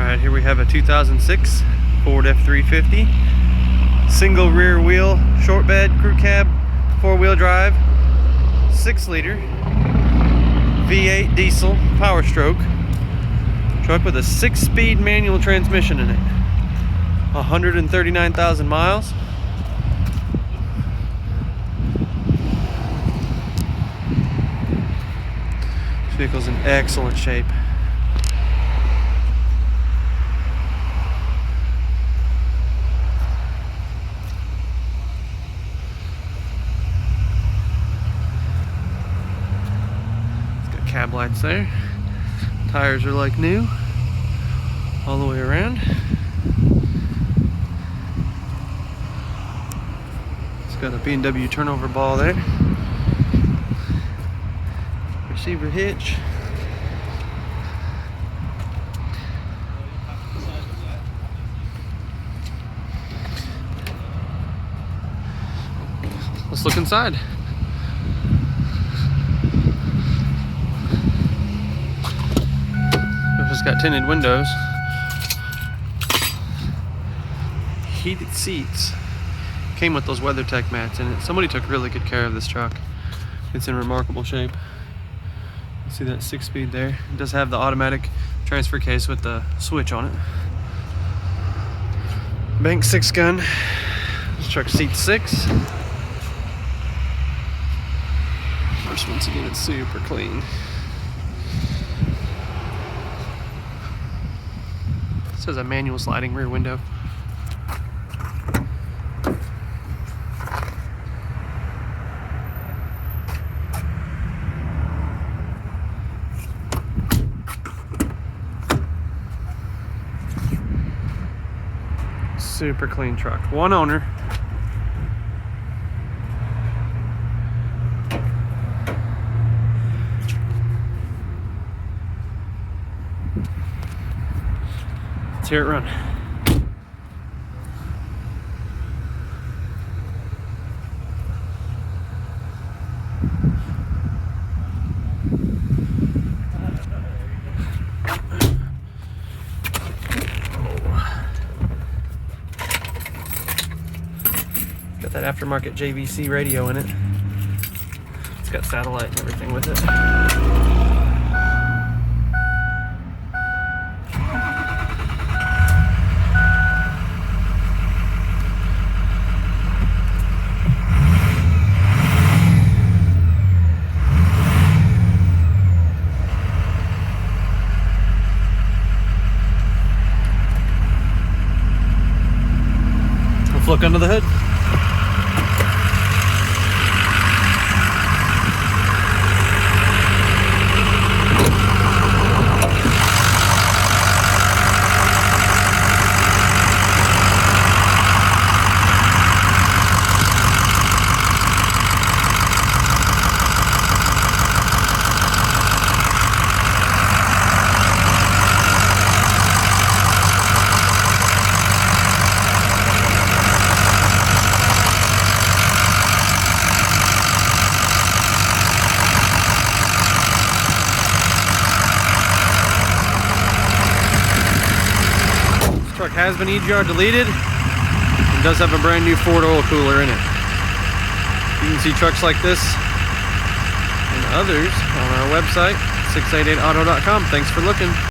Alright, here we have a 2006 Ford F-350. Single rear wheel, short bed, crew cab, 4-wheel drive, 6-liter, V8 diesel, Powerstroke. Truck with a 6-speed manual transmission in it. 139,000 miles. This vehicle's in excellent shape. Cab lights there. Tires are like new all the way around. It's got a B&W turnover ball there. Receiver hitch. Let's look inside. It's got tinted windows, heated seats, came with those WeatherTech mats in it. Somebody took really good care of this truck. It's in remarkable shape. You see that 6-speed there? It does have the automatic transfer case with the switch on it. Bank 6-gun. This truck seats 6. First, once again, it's super clean. This has a manual sliding rear window. Super clean truck. One owner. Let's hear it run. Got that aftermarket JVC radio in it. It's got satellite and everything with it. Let's look under the hood. Truck has been EGR deleted and does have a brand new Ford oil cooler in it. You can see trucks like this and others on our website, 688auto.com. Thanks for looking.